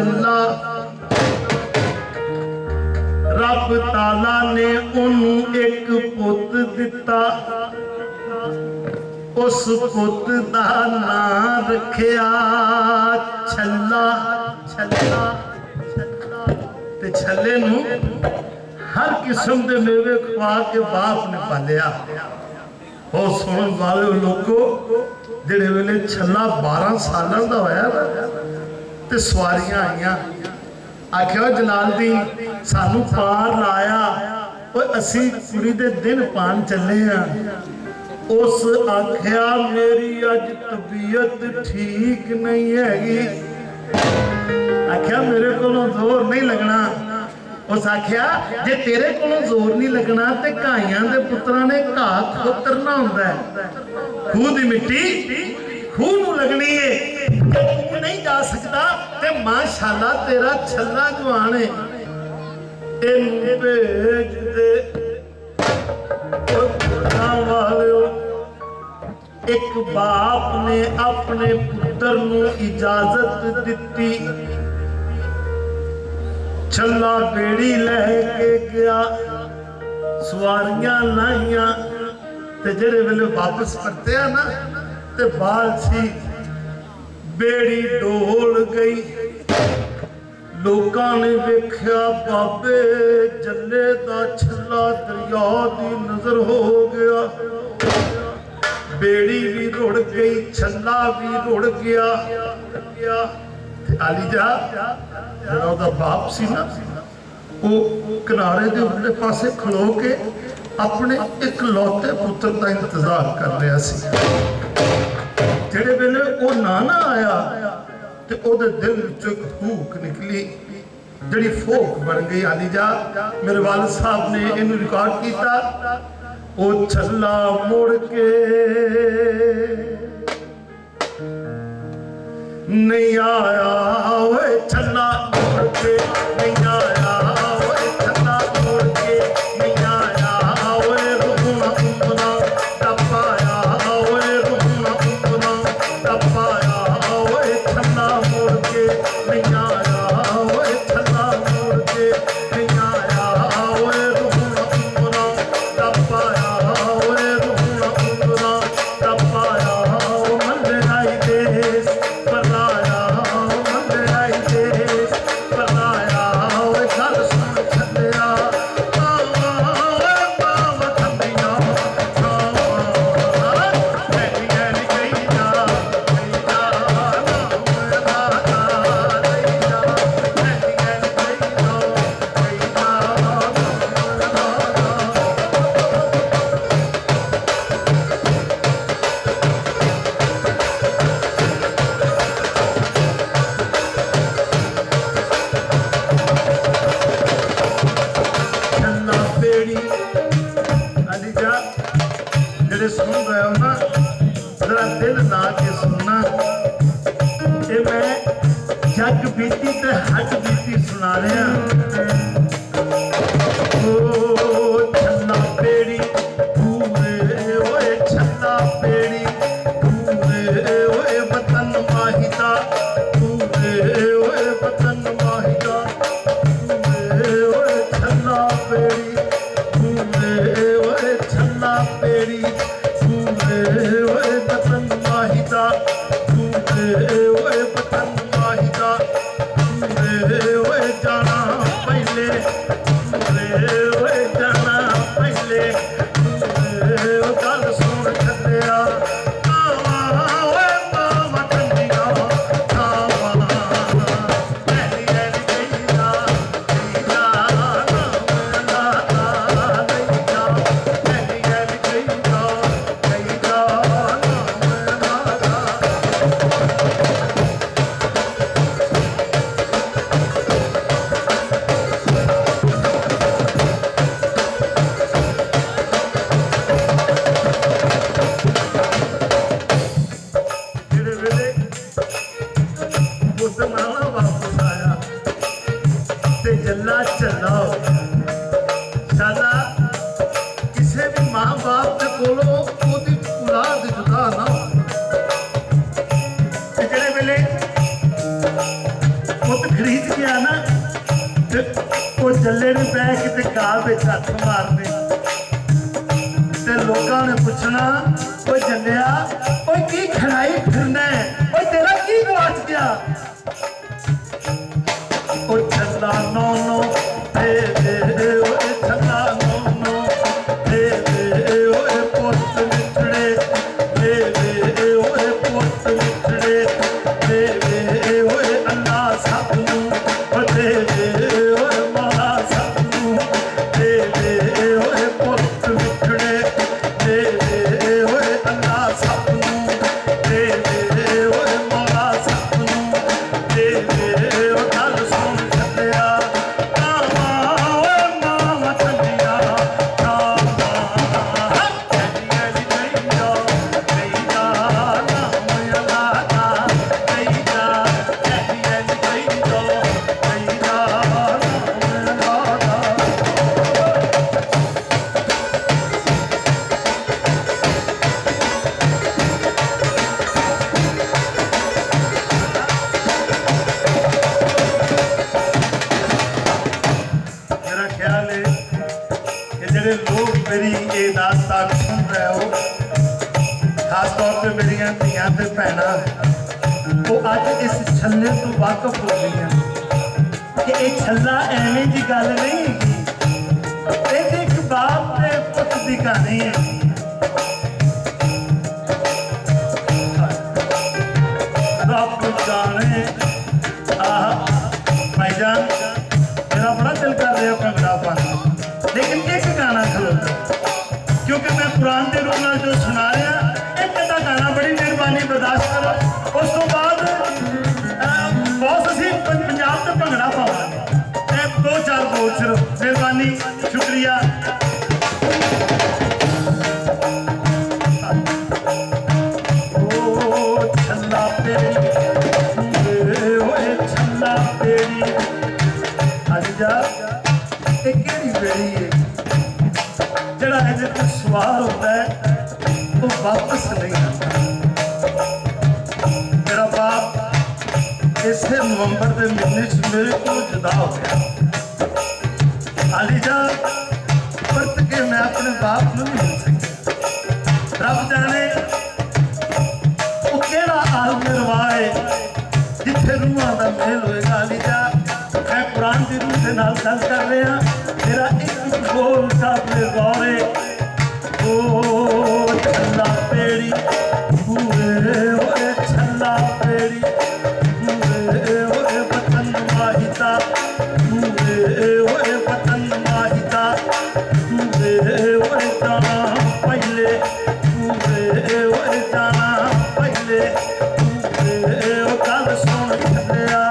चला रब ताला ने ओनू एक पुत दिता उस पुत दा नाम रखिया छला छला ते छले नू हर किस्म के मेवे खवा के बाप ने पालिया। और सुन वाले लोगो जेड़े वेले छला 12 सालों का होया ते सवारियां आईयां आख्या जलालदीन सानू पार लाया और असी कुड़ी दे दिन पान चले हैं। उस आख्या मेरी अज तबीयत ठीक नहीं हैगी। आख्या मेरे को जोर नहीं लगना। उस आख्या जे तेरे को जोर नहीं लगना तो घाइयां दे पुत्रां ने घाह खोतरना हुंदा है। खूह दी मिट्टी खूह नूं लगनी है। जे तू नहीं जा सकता ते माशाअल्लाह तेरा छल्ला जवान है इनू भेज दे। वालिओ एक बाप ने अपने पुत्र नूं इजाजत दिती। छला बेड़ी लैके गया सवारियां लाइया ते जेड़े वेले वापस परतिया ना ते बाल सी बेड़ी डोल गई। लोकां ने वेख्या बाबे जल्ले दा छला दरिया दी नजर हो गया। बेड़ी भी रुड़ गई छला भी रुड़ गया। आलीजा जेड़ा ओदा बाप सी ना वो किनारे दे उरले पासे खलो के अपने इकलौते पुत्र का इंतजार कर रहा सी। जेड़े वेले वो नाना आया ते ओदे दिल विचों एक फूक निकली जिहड़ी फोक बन गई। आलीजा मेरे वालिद साहब ने इनू रिकॉर्ड किया। ओ छला मुड़ के नहीं आया ओए छला मुड़ के नहीं आया ओए छला मुड़ के नहीं आया ओए रूना उमना टपाया ओए रूना उमना टपाया ओए छला मुड़ के नहीं आया ओए छला मुड़ के नहीं आया ओए रूना उमना टपाया ओए रूना उमना टपाया मन आई देश सुन रहे हो ना जरा दिल ला के सुनना। ये मैं जग बीती ते हट बीती सुना रहा। ओ छल्ला बेड़ी पूरे ओए छल्ला बेड़ी पूरे ओए वतन माहिदा पूरे ओए वतन माहिदा पूरे ओए छल्ला बेड़ी पूरे ओए छल्ला बेड़ी ओए वतन माहिदा पूरे ओए वतन माहिदा पूरे ओए जाना पहले पूरे ओए जाना पहले पूरे ओ गल सुन छड्डिया ओए मावा ठंडिया खावा ऐली ऐली कईदा कईदा ना ला लईदा ऐली ऐली कईदा जल्ले ने पै कि गाल में हथ मारने ते लोगों ने पूछना ओ जल्लिया ओ की खड़ाई फिरना है ओ तेरा की गवाच गया ओ छल्ला नो नो दे दे ओ छल्ला नो नो दे दे ओ पुत मिठड़े दे दे ओ पुत मिठड़े दे दे ओ अल्लाह सब नू ओ दे दे ओ मौला सब नू दे दे ओ पुत मिठड़े दे दे ओ अल्लाह सब नू दे दे ओ मौला सब नू दे दे ओ गल सुन छड्डिया कावा ओ मां छड्डिया कावा छड्डिया नहीं जा नाम अल्लाह दा नहीं जा छड्डिया नहीं जा नाम अल्लाह दा मेरा ख्याल है कि ਜਿਹੜੇ लोग मेरी ये दास्तान सुन रहे हो खास तौर पे मेरिया धियां ते भैणां वो अज इस छल्ले तो वाकफ हो गई कि ये छल्ला एवें जी गल नहीं हैगी ये एक बाप ते पुत दी कहानी है रब जाने भाईजान मेरा बड़ा दिल कर रहा भंगड़ा पाना लेकिन एक गाना खलोता क्योंकि मैं कुरान के रूप में जो सुना रहा एक अद्धा गाना बड़ी मेहरबानी बर्दाश्त करो उस तो बाद बहुत असी पंजाब से भंगड़ा पावांगे दो चार बोल सिर्फ मेहरबानी शुक्रिया ओ छल्ला तेरी ओए छल्ला तेरी अज जा ਇਹ ਕਿਹੜੀ ਵੇੜੀ ਹੈ ਜਿਹੜਾ ਇਹਦੇ ਤੇ ਸਵਾਰ ਹੁੰਦਾ ਹੈ ਉਹ ਵਾਪਸ ਨਹੀਂ ਆਉਂਦਾ ਮੇਰਾ ਬਾਪ ਇਸੇ ਨਵੰਬਰ ਦੇ ਮਹੀਨੇ 'ਚ ਮੇਰੇ ਕੋਲ ਜੁਦਾ ਹੋ ਗਿਆ ਆਲੀਜਾ ਪਰਤ ਕੇ ਮੈਂ ਆਪਣੇ ਬਾਪ ਨੂੰ ਨਹੀਂ ਮਿਲ ਸਕਿਆ ਰੱਬ ਜਾਣੇ ਉਹ ਕਿਹੜਾ ਆਲਮ ਰਵਾਏ ਜਿੱਥੇ ਰੂਹਾਂ ਦਾ ਮੇਲ ਹੋਏਗਾ ਆਲੀਜਾ मैं कुरान की रूह के नाल गल कर रहा मेरा एक बोल सामने गौरे ओ छल्ला पेड़ी पूरे ओए छल्ला पेड़ी पूरे ओए वतन माहिता पूरे ओए वतन माहिता पूरे ओए जाना पहले पूरे ओए जाना पहले पूरे ओ गल सुन छड्डिया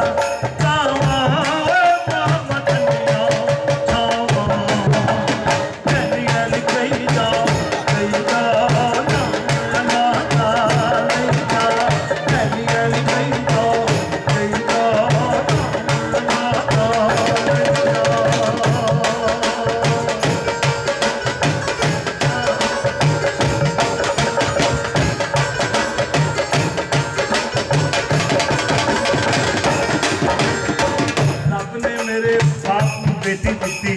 बेटी दी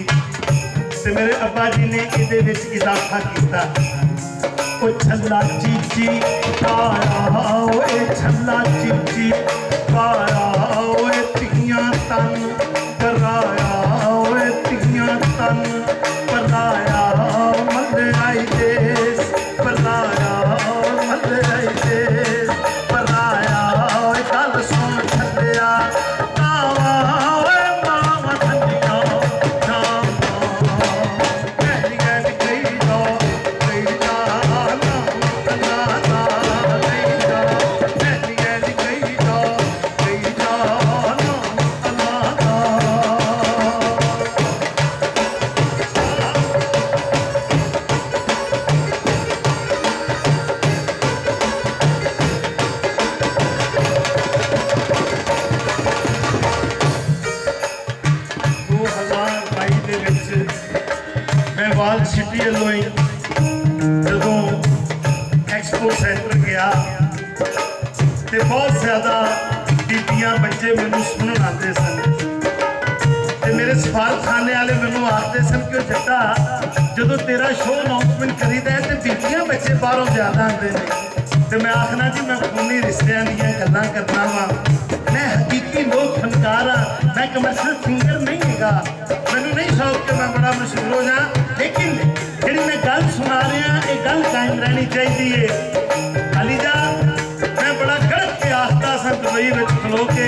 ते मेरे अब्बा जी ने इहदे विच इजाफा किया ओ छल्ला चीची पाया ओए छल्ला चीची पाया ओए तियां तन कराया ओए तियां तन पलाया मल्ले आई देस पलाया मल्ले आई देस पलाया ओए गल सुन छड्डिया वाल सिटी वालों ही जो एक्सपो सेंटर गया तो बहुत ज़्यादा बीबियां बच्चे मैनू सुनन आते सन ते मेरे ਸਫਾਰਤਖਾਨੇ ਵਾਲੇ ਮੈਨੂੰ ਆਖਦੇ ਸਨ ਕਿ ਉਹ ਜੱਟਾ ਜਦੋਂ ਤੇਰਾ ਸ਼ੋਅ ਅਨਾਉਂਸਮੈਂਟ ਕਰੀਦਾ ਹੈ ਤੇ ਬੀਬੀਆਂ ਬੱਚੇ ਬਾਹਰੋਂ ਜ਼ਿਆਦਾ ਆਉਂਦੇ ਨੇ ਤੇ ਮੈਂ ਆਖਣਾ ਜੀ ਮੈਂ ਖੂਨੀ ਰਿਸ਼ਤਿਆਂ ਦੀਆਂ ਗੱਲਾਂ ਕਰਦਾ ਵਾਂ मैं हकीकी लोक फनकार हाँ मैं कमर्शियल सिंगर नहीं हैगा मैनू नहीं शौक कि मैं बड़ा मशहूर हो जा लेकिन जी मैं गल सुना रहा ये गल कायम रहनी चाहिए अली जा मैं बड़ा कड़क के आखता सा दुबई में खलो के